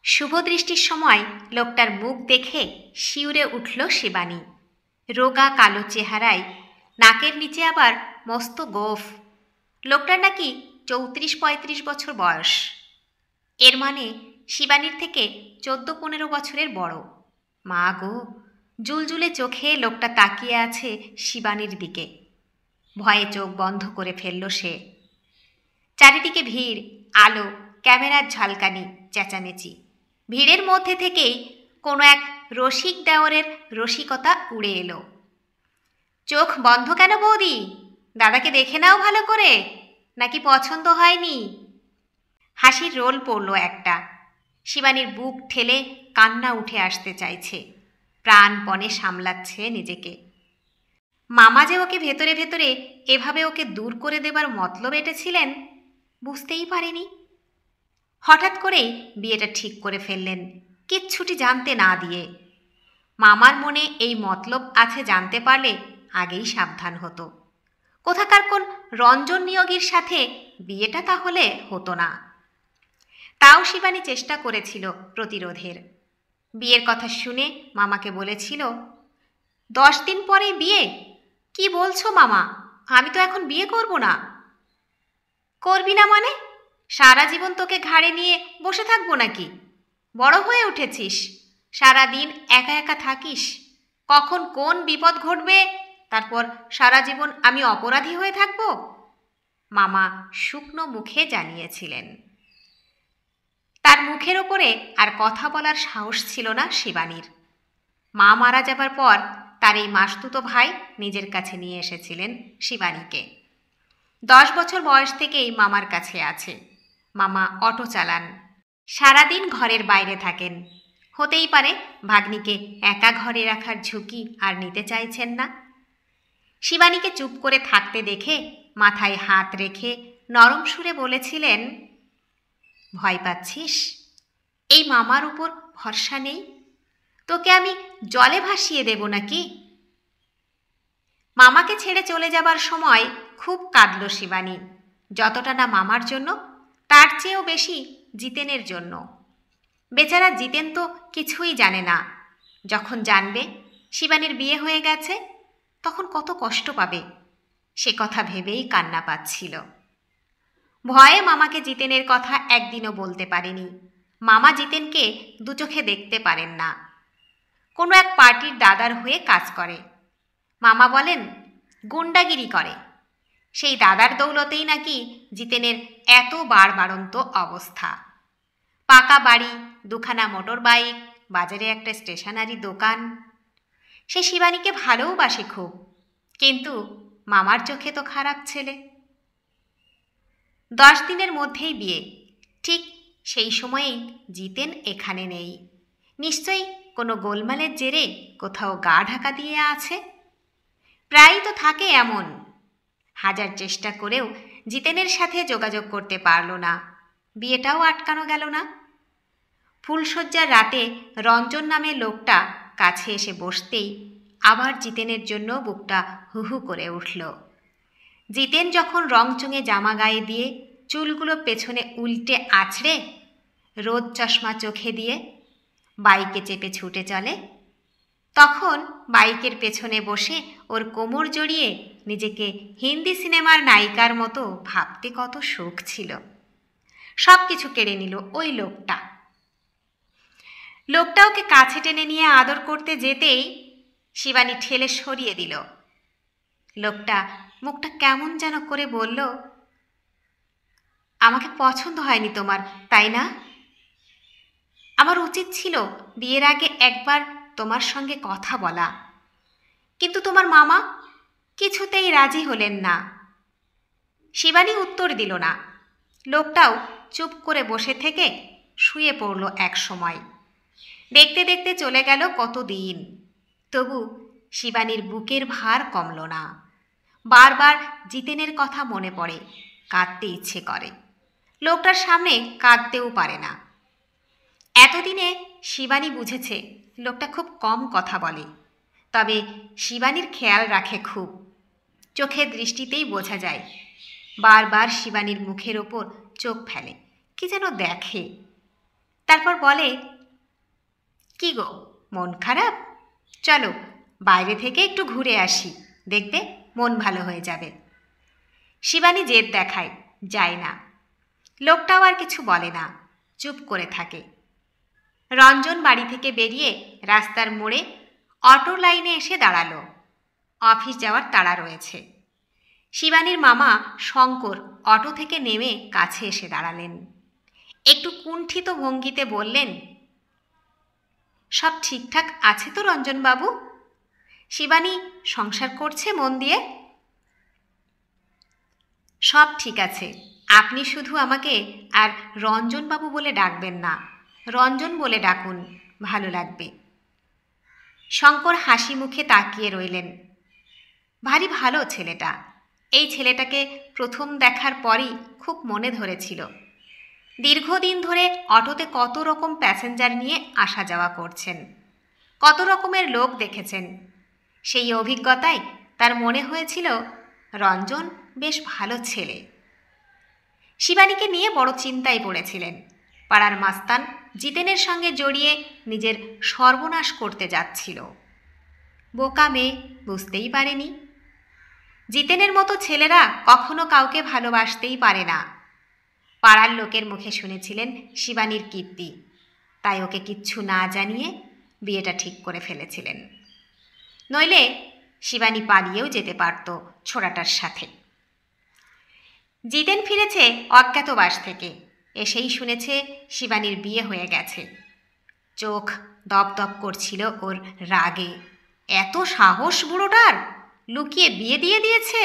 শুভদৃষ্টির সময় লোকটার মুখ দেখে শিউরে উঠল শিবানী। রোগা কালো চেহারায়, নাকের নিচে আবার মস্ত গোঁফ। লোকটার নাকি 34-35 বছর বয়স। এর মানে শিবানীর থেকে 14-15 বছরের বড়। মা গো, জুলজুলে চোখে লোকটা তাকিয়ে আছে শিবানীর দিকে। ভয়ে চোখ বন্ধ করে ফেলল সে। চারিদিকে ভিড়, আলো, ক্যামেরার ঝলকানি, চেঁচামেচি। ভিড়ের মধ্যে থেকেই কোনো এক রসিক দেওরের রসিকতা উড়ে এলো। চোখ বন্ধ কেন বৌদি? দাদাকে দেখে নাও ভালো করে, নাকি পছন্দ হয়নি? হাসির রোল পড়ল একটা। শিবানীর বুক ঠেলে কান্না উঠে আসতে চাইছে, প্রাণপণে সামলাচ্ছে নিজেকে। মামা যে ওকে ভেতরে ভেতরে এভাবে ওকে দূর করে দেবার মতলব এঁটেছিলেন বুঝতেই পারেনি। হঠাৎ করেই বিয়েটা ঠিক করে ফেললেন, কিচ্ছুটি জানতে না দিয়ে। মামার মনে এই মতলব আছে জানতে পারলে আগেই সাবধান হতো। কোথাকার কোন রঞ্জন নিয়োগীর সাথে বিয়েটা তাহলে হতো না। তাও শিবানী চেষ্টা করেছিল প্রতিরোধের। বিয়ের কথা শুনে মামাকে বলেছিল, 10 দিন পরে বিয়ে? কি বলছো মামা? আমি তো এখন বিয়ে করব না। করবি না মানে? সারা জীবন তোকে ঘাড়ে নিয়ে বসে থাকবো নাকি? বড় হয়ে উঠেছিস, সারা দিন একা একা থাকিস। কখন কোন বিপদ ঘটবে, তারপর সারা জীবন আমি অপরাধী হয়ে থাকব? মামা শুকনো মুখে জানিয়েছিলেন। তার মুখের ওপরে আর কথা বলার সাহস ছিল না শিবানীর। মা মারা যাবার পর তার এই মাসতুতো ভাই নিজের কাছে নিয়ে এসেছিলেন শিবানীকে। 10 বছর বয়স থেকেই মামার কাছে আছে। মামা অটো চালান, সারাদিন ঘরের বাইরে থাকেন। হতেই পারে ভাগ্নিকে একা ঘরে রাখার ঝুঁকি আর নিতে চাইছেন না। শিবানীকে চুপ করে থাকতে দেখে মাথায় হাত রেখে নরম সুরে বলেছিলেন, ভয় পাচ্ছিস? এই মামার উপর ভরসা নেই? তোকে আমি জলে ভাসিয়ে দেব নাকি? মামাকে ছেড়ে চলে যাবার সময় খুব কাঁদল শিবানী। যতটা না মামার জন্য, তার চেয়েও বেশি জিতেনের জন্য। বেচারা জিতেন তো কিছুই জানে না। যখন জানবে শিবানীর বিয়ে হয়ে গেছে, তখন কত কষ্ট পাবে, সে কথা ভেবেই কান্না পাচ্ছিল। ভয়ে মামাকে জিতেনের কথা একদিনও বলতে পারেনি। মামা জিতেনকে দুচোখে দেখতে পারেন না। কোনো এক পার্টির দাদার হয়ে কাজ করে। মামা বলেন গুন্ডাগিরি করে। সেই দাদার দৌলতেই নাকি জিতেনের এত বাড়বাড়ন্ত অবস্থা। পাকা বাড়ি, 2খানা মোটর বাইক, বাজারে একটা স্টেশনারি দোকান। সে শিবানীকে ভালোবাসে খুব, কিন্তু মামার চোখে তো খারাপ ছেলে। 10 দিনের মধ্যেই বিয়ে। ঠিক সেই সময়েই জিতেন এখানে নেই। নিশ্চয়ই কোনো গোলমালের জেরে কোথাও গা ঢাকা দিয়ে আছে। প্রায়ই তো থাকে এমন। হাজার চেষ্টা করেও জিতেনের সাথে যোগাযোগ করতে পারল না। বিয়েটাও আটকানো গেল না। ফুলশয্যার রাতে রঞ্জন নামে লোকটা কাছে এসে বসতেই আবার জিতেনের জন্য বুকটা হুহু করে উঠল। জিতেন যখন রংচঙে জামা গায়ে দিয়ে, চুলগুলো পেছনে উল্টে আছড়ে, রোদ চশমা চোখে দিয়ে বাইকে চেপে ছুটে চলে, তখন বাইকের পেছনে বসে ওর কোমর জড়িয়ে নিজেকে হিন্দি সিনেমার নায়িকার মতো ভাবতে কত শখ ছিল। সব কিছু কেড়ে নিল ওই লোকটা। লোকটা ওকে কাছে টেনে নিয়ে আদর করতে যেতেই শিবানী ঠেলে সরিয়ে দিল। লোকটা মুখটা কেমন যেন করে বলল, আমাকে পছন্দ হয়নি তোমার, তাই না? আমার উচিত ছিল বিয়ের আগে একবার তোমার সঙ্গে কথা বলা, কিন্তু তোমার মামা কিছুতেই রাজি হলেন না। শিবানী উত্তর দিল না। লোকটাও চুপ করে বসে থেকে শুয়ে পড়ল এক সময়। দেখতে দেখতে চলে গেল কতদিন, তবু শিবানীর বুকের ভার কমল না। বারবার জিতেনের কথা মনে পড়ে, কাঁদতে ইচ্ছে করে। লোকটার সামনে কাঁদতেও পারে না। এতদিনে শিবানী বুঝেছে লোকটা খুব কম কথা বলে, তবে শিবানীর খেয়াল রাখে খুব। চোখের দৃষ্টিতেই বোঝা যায়। বারবার শিবানীর মুখের ওপর চোখ ফেলে, কি যেন দেখে। তারপর বলে, কি গো, মন খারাপ? চলো বাইরে থেকে একটু ঘুরে আসি, দেখবে মন ভালো হয়ে যাবে। শিবানী জেদ দেখায়, যায় না। লোকটাও আর কিছু বলে না, চুপ করে থাকে। রঞ্জন বাড়ি থেকে বেরিয়ে রাস্তার মোড়ে অটো লাইনে এসে দাঁড়ালো। অফিস যাওয়ার তাড়া রয়েছে। শিবানীর মামা শঙ্কর অটো থেকে নেমে কাছে এসে দাঁড়ালেন। একটু কুণ্ঠিত ভঙ্গিতে বললেন, সব ঠিকঠাক আছে তো রঞ্জনবাবু? শিবানী সংসার করছে মন দিয়ে? সব ঠিক আছে, আপনি শুধু আমাকে আর রঞ্জনবাবু বলে ডাকবেন না, রঞ্জন বলে ডাকুন, ভালো লাগবে। শঙ্কর হাসি মুখে তাকিয়ে রইলেন। ভারী ভালো ছেলেটা। এই ছেলেটাকে প্রথম দেখার পরই খুব মনে ধরেছিল। দীর্ঘদিন ধরে অটোতে কত রকম প্যাসেঞ্জার নিয়ে আসা যাওয়া করছেন, কত রকমের লোক দেখেছেন। সেই অভিজ্ঞতায় তার মনে হয়েছিল রঞ্জন বেশ ভালো ছেলে। শিবানীকে নিয়ে বড় চিন্তায় পড়েছিলেন। পাড়ার মাস্তান জিতেনের সঙ্গে জড়িয়ে নিজের সর্বনাশ করতে যাচ্ছিল। বোকা মেয়ে, বুঝতেই পারেনি। জিতেনের মতো ছেলেরা কখনো কাউকে ভালোবাসতেই পারে না। পাড়ার লোকের মুখে শুনেছিলেন শিবানীর কীর্তি, তাই ওকে কিচ্ছু না জানিয়ে বিয়েটা ঠিক করে ফেলেছিলেন। নইলে শিবানী পালিয়েও যেতে পারত ছোড়াটার সাথে। জিতেন ফিরেছে অজ্ঞাতবাস থেকে, এসেই শুনেছে শিবানীর বিয়ে হয়ে গেছে। চোখ দপদপ করছিল ওর রাগে। এত সাহস বুড়োটার, লুকিয়ে বিয়ে দিয়ে দিয়েছে!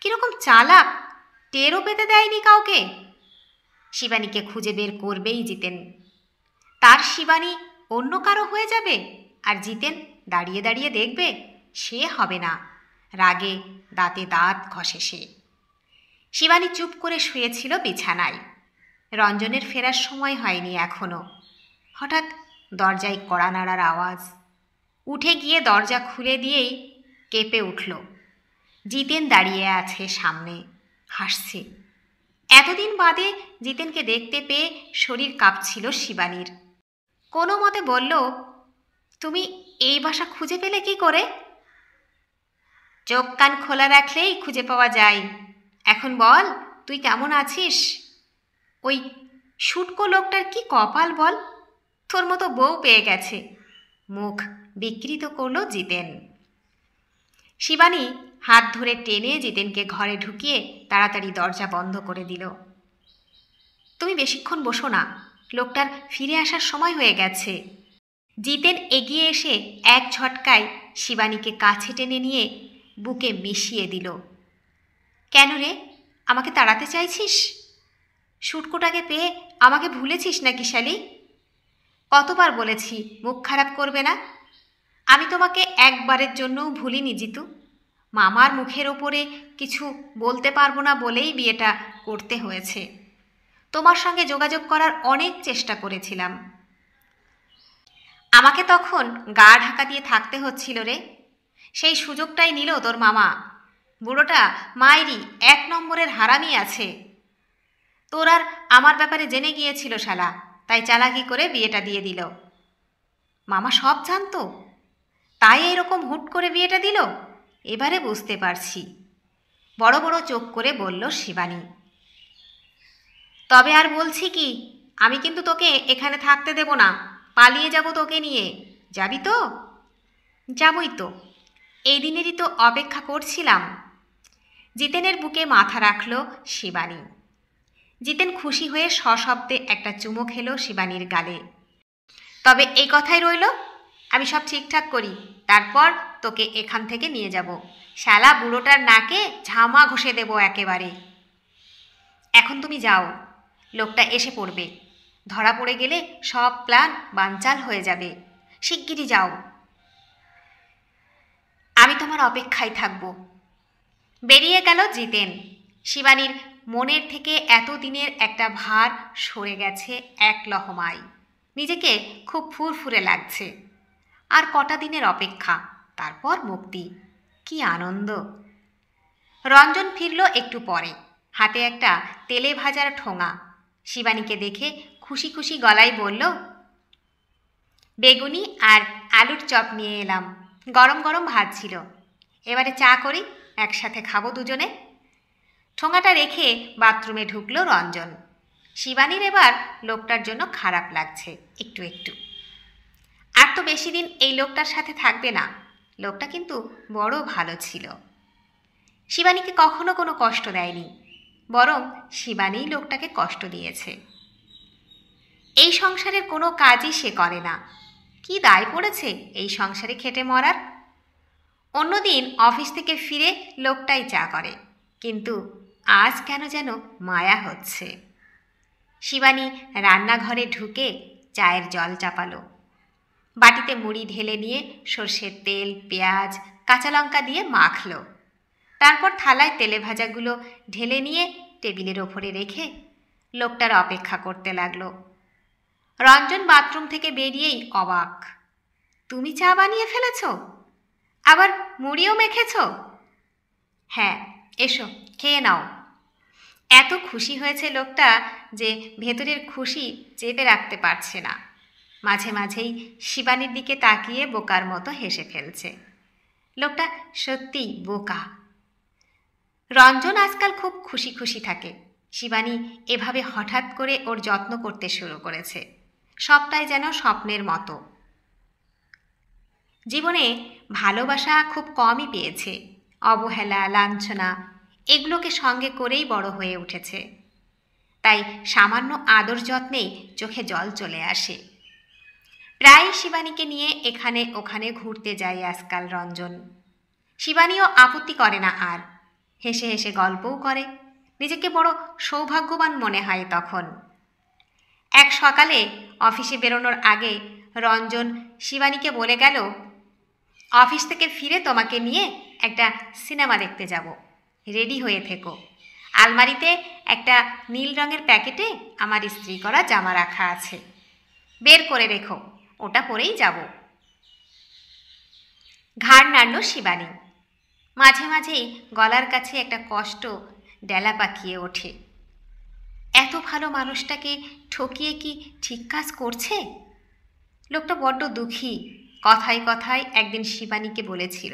কিরকম চালাক, টেরও পেতে দেয়নি কাউকে। শিবানীকে খুঁজে বের করবেই জিতেন। তার শিবানী অন্য কারো হয়ে যাবে, আর জিতেন দাঁড়িয়ে দাঁড়িয়ে দেখবে? সে হবে না। রাগে দাঁতে দাঁত ঘষে সে। শিবানী চুপ করে শুয়েছিল বিছানায়। রঞ্জনের ফেরার সময় হয়নি এখনো। হঠাৎ দরজায় কড়া নাড়ার আওয়াজ। উঠে গিয়ে দরজা খুলে দিয়েই কেঁপে উঠল। জিতেন দাঁড়িয়ে আছে সামনে, হাসছে। এতদিন বাদে জিতেনকে দেখতে পেয়ে শরীর কাঁপছিল শিবানীর। কোনো মতে বলল, তুমি এই বাসা খুঁজে পেলে কি করে? চোখ কান খোলা রাখলেই খুঁজে পাওয়া যায়। এখন বল, তুই কেমন আছিস? ওই শুটকো লোকটার কি কপাল বল, তোর মতো বউ পেয়ে গেছে। মুখ বিকৃত করল জিতেন। শিবানী হাত ধরে টেনে জিতেনকে ঘরে ঢুকিয়ে তাড়াতাড়ি দরজা বন্ধ করে দিল। তুমি বেশিক্ষণ বসো না, লোকটার ফিরে আসার সময় হয়ে গেছে। জিতেন এগিয়ে এসে এক ঝটকায় শিবানীকে কাছে টেনে নিয়ে বুকে মিশিয়ে দিল। কেন রে, আমাকে তাড়াতে চাইছিস? শুটকোটাকে পেয়ে আমাকে ভুলেছিস নাকি শালি? কতবার বলেছি মুখ খারাপ করবে না। আমি তোমাকে একবারের জন্যও ভুলিনি জিতু। মামার মুখের ওপরে কিছু বলতে পারবো না বলেই বিয়েটা করতে হয়েছে। তোমার সঙ্গে যোগাযোগ করার অনেক চেষ্টা করেছিলাম। আমাকে তখন গা ঢাকা দিয়ে থাকতে হচ্ছিল রে। সেই সুযোগটাই নিল তোর মামা। বুড়োটা মায়েরই এক নম্বরের হারামি আছে। তোর আর আমার ব্যাপারে জেনে গিয়েছিল শালা, তাই চালাকি করে বিয়েটা দিয়ে দিল। মামা সব জানতো, তাই এরকম হুট করে বিয়েটা দিল। এবারে বুঝতে পারছি, বড় বড় চোখ করে বলল শিবানী। তবে আর বলছি কি, আমি কিন্তু তোকে এখানে থাকতে দেব না, পালিয়ে যাব তোকে নিয়ে। যাবি তো? যাবই তো, এই দিনেরই তো অপেক্ষা করছিলাম। জিতেনের বুকে মাথা রাখল শিবানী। জিতেন খুশি হয়ে সশব্দে একটা চুমো খেল শিবানীর গালে। তবে এই কথাই রইল, আমি সব ঠিকঠাক করি, তারপর তোকে এখান থেকে নিয়ে যাব। শালা বুড়োটার নাকে ঝামা ঘষে দেব একেবারে। এখন তুমি যাও, লোকটা এসে পড়বে। ধরা পড়ে গেলে সব প্ল্যান বানচাল হয়ে যাবে। শিগগিরই যাও, আমি তোমার অপেক্ষায় থাকব। বেরিয়ে গেল জিতেন। শিবানীর মনের থেকে এতদিনের একটা ভার সরে গেছে এক লহমায়। নিজেকে খুব ফুরফুরে লাগছে। আর কটা দিনের অপেক্ষা, তারপর মুক্তি। কি আনন্দ! রঞ্জন ফিরল একটু পরে, হাতে একটা তেলে ভাজার ঠোঙা। শিবানীকে দেখে খুশি খুশি গলায় বলল, বেগুনি আর আলুর চপ নিয়ে এলাম, গরম গরম ভাত ছিল, এবারে চা করি, একসাথে খাবো দুজনে। ঠোঙাটা রেখে বাথরুমে ঢুকলো রঞ্জন। শিবানীর এবার লোকটার জন্য খারাপ লাগছে একটু একটু। আর তো বেশি দিন এই লোকটার সাথে থাকবে না। লোকটা কিন্তু বড় ভালো ছিল, শিবানীকে কখনো কোনো কষ্ট দেয়নি, বরং শিবানীই লোকটাকে কষ্ট দিয়েছে। এই সংসারের কোনো কাজই সে করে না, কি দায় পড়েছে এই সংসারে খেটে মরার। অন্যদিন অফিস থেকে ফিরে লোকটাই চা করে, কিন্তু আজ কেন যেন মায়া হচ্ছে। শিবানী রান্নাঘরে ঢুকে চায়ের জল চাপালো, বাটিতে মুড়ি ঢেলে নিয়ে সর্ষের তেল, পেঁয়াজ, কাঁচা লঙ্কা দিয়ে মাখলো। তারপর থালায় তেলে ভাজাগুলো ঢেলে নিয়ে টেবিলের ওপরে রেখে লোকটার অপেক্ষা করতে লাগলো। রঞ্জন বাথরুম থেকে বেরিয়েই অবাক। তুমি চা বানিয়ে ফেলেছ? আবার মুড়িও মেখেছ? হ্যাঁ, এসো খেয়ে নাও। এত খুশি হয়েছে লোকটা যে ভেতরের খুশি চেপে রাখতে পারছে না। মাঝে মাঝেই শিবানীর দিকে তাকিয়ে বোকার মতো হেসে ফেলছে। লোকটা সত্যিই বোকা। রঞ্জন আজকাল খুব খুশি খুশি থাকে। শিবানী এভাবে হঠাৎ করে ওর যত্ন করতে শুরু করেছে, সবটাই যেন স্বপ্নের মতো। জীবনে ভালোবাসা খুব কমই পেয়েছে, অবহেলা, লাঞ্ছনা এগুলোকে সঙ্গে করেই বড় হয়ে উঠেছে। তাই সামান্য আদর যত্নেই চোখে জল চলে আসে। প্রায় শিবানীকে নিয়ে এখানে ওখানে ঘুরতে যায় আজকাল রঞ্জন। শিবানীও আপত্তি করে না আর, হেসে হেসে গল্পও করে, নিজেকে বড় সৌভাগ্যবান মনে হয় তখন। এক সকালে অফিসে বেরোনোর আগে রঞ্জন শিবানীকে বলে গেল, অফিস থেকে ফিরে তোমাকে নিয়ে একটা সিনেমা দেখতে যাব, রেডি হয়ে থেকো। আলমারিতে একটা নীল রঙের প্যাকেটে আমার ইস্ত্রি করা জামা রাখা আছে, বের করে রেখো, ওটা পরেই যাব। ঘাড় নাড়ল শিবানী। মাঝে মাঝেই গলার কাছে একটা কষ্ট ডেলা পাকিয়ে ওঠে। এত ভালো মানুষটাকে ঠকিয়ে কি ঠিক কাজ করছে? লোকটা বড্ড দুঃখী। কথায় কথায় একদিন শিবানীকে বলেছিল,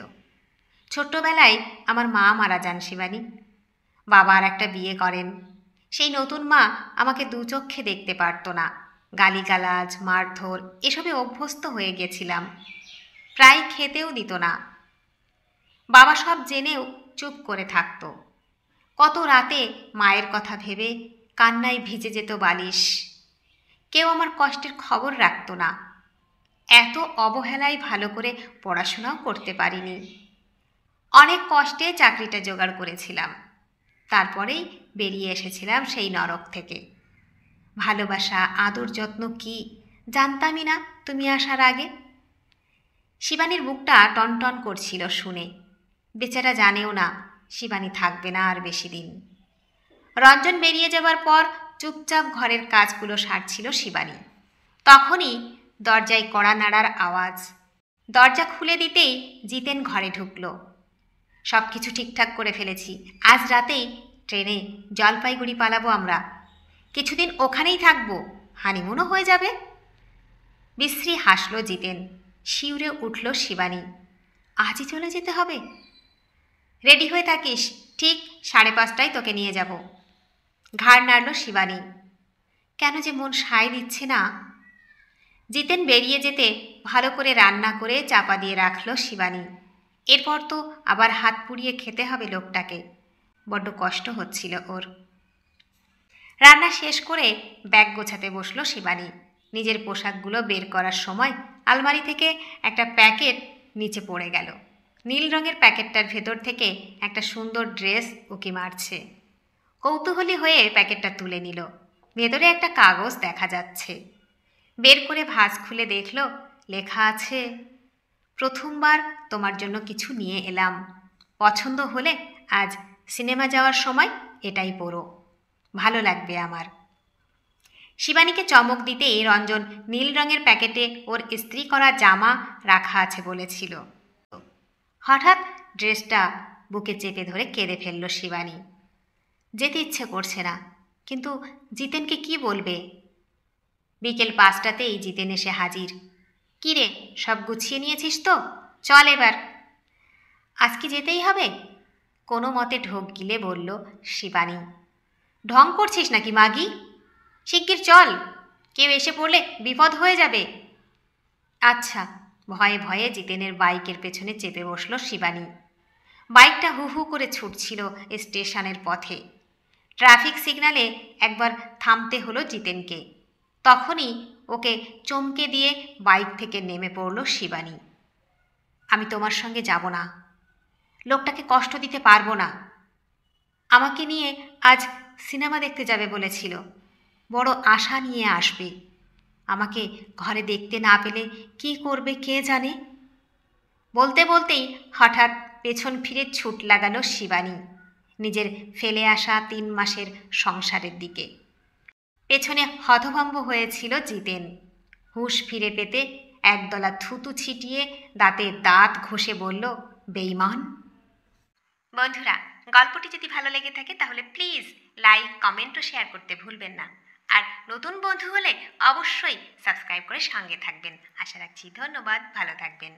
ছোট্টবেলায় আমার মা মারা যান শিবানী, বাবা আর একটা বিয়ে করেন। সেই নতুন মা আমাকে দু চক্ষে দেখতে পারত না, গালিগালাজ, মারধর এসবে অভ্যস্ত হয়ে গেছিলাম, প্রায় খেতেও দিত না। বাবা সব জেনেও চুপ করে থাকত। কত রাতে মায়ের কথা ভেবে কান্নায় ভিজে যেত বালিশ। কেউ আমার কষ্টের খবর রাখত না। এত অবহেলায় ভালো করে পড়াশোনাও করতে পারিনি। অনেক কষ্টে চাকরিটা জোগাড় করেছিলাম, তারপরেই বেরিয়ে এসেছিলাম সেই নরক থেকে। ভালোবাসা, আদর যত্ন কি জানতামই না তুমি আসার আগে। শিবানীর বুকটা টনটন করছিল শুনে। বেচারা জানেও না শিবানী থাকবে না আর বেশি দিন। রঞ্জন বেরিয়ে যাবার পর চুপচাপ ঘরের কাজগুলো সারছিল শিবানী। তখনই দরজায় কড়া নাড়ার আওয়াজ। দরজা খুলে দিতেই জিতেন ঘরে ঢুকল। সব কিছু ঠিকঠাক করে ফেলেছি, আজ রাতেই ট্রেনে জলপাইগুড়ি পালাবো আমরা, কিছুদিন ওখানেই থাকবো, হানিমুনও হয়ে যাবে। বিশ্রী হাসল জিতেন। শিউরে উঠল শিবানী। আজই চলে যেতে হবে? রেডি হয়ে থাকিস, ঠিক 5:30টায় তোকে নিয়ে যাব। ঘাড় নাড়ল শিবানী। কেন যে মন সায় দিচ্ছে না। জিতেন বেরিয়ে যেতে ভালো করে রান্না করে চাপা দিয়ে রাখল শিবানী। এরপর তো আবার হাত পুড়িয়ে খেতে হবে লোকটাকে। বড্ড কষ্ট হচ্ছিল ওর। রান্না শেষ করে ব্যাগ গোছাতে বসল শিবানী। নিজের পোশাকগুলো বের করার সময় আলমারি থেকে একটা প্যাকেট নিচে পড়ে গেল। নীল রঙের প্যাকেটটার ভেতর থেকে একটা সুন্দর ড্রেস উকি মারছে। কৌতূহলী হয়ে প্যাকেটটা তুলে নিল। ভেতরে একটা কাগজ দেখা যাচ্ছে। বের করে ভাঁজ খুলে দেখল, লেখা আছে, প্রথমবার তোমার জন্য কিছু নিয়ে এলাম, পছন্দ হলে আজ সিনেমা যাওয়ার সময় এটাই পরো, ভালো লাগবে আমার। শিবানীকে চমক দিতেই রঞ্জন নীল রঙের প্যাকেটে ওর ইস্ত্রি করা জামা রাখা আছে বলেছিল। হঠাৎ ড্রেসটা বুকে চেপে ধরে কেঁদে ফেলল শিবানী। যেতে ইচ্ছে করছে না, কিন্তু জিতেনকে কি বলবে? বিকেল 5টাতেই জিতেন এসে হাজির। কি রে, সব গুছিয়ে নিয়েছিস তো? চল এবার। আজ কি যেতেই হবে? কোনো মতে ঢোক গিলে বলল শিবানী। ঢং করছিস নাকি মাগি? শিগগির চল, কেউ এসে পড়লে বিপদ হয়ে যাবে। আচ্ছা। ভয়ে ভয়ে জিতেনের বাইকের পেছনে চেপে বসল শিবানী। বাইকটা হু হু করে ছুটছিল স্টেশনের পথে। ট্রাফিক সিগন্যালে একবার থামতে হলো জিতেনকে। তখনই ওকে চমকে দিয়ে বাইক থেকে নেমে পড়ল শিবানী। আমি তোমার সঙ্গে যাব না, লোকটাকে কষ্ট দিতে পারবো না। আমাকে নিয়ে আজ সিনেমা দেখতে যাবে বলেছিল, বড় আশা নিয়ে আসবে। আমাকে ঘরে দেখতে না পেলে কি করবে কে জানে। বলতে বলতেই হঠাৎ পেছন ফিরে ছুট লাগালো শিবানী নিজের ফেলে আসা 3 মাসের সংসারের দিকে। পেছনে হতভম্ব হয়েছিল জিতেন। হুঁশ ফিরে পেতে একদলা থুতু ছিটিয়ে দাঁতে দাঁত ঘষে বলল, বেঈমান। বন্ধুরা, গল্পটি যদি ভালো লেগে থাকে তাহলে প্লিজ লাইক, কমেন্ট ও শেয়ার করতে ভুলবেন না। আর নতুন বন্ধু হলে অবশ্যই সাবস্ক্রাইব করে সঙ্গে থাকবেন। আশা রাখছি। ধন্যবাদ, ভালো থাকবেন।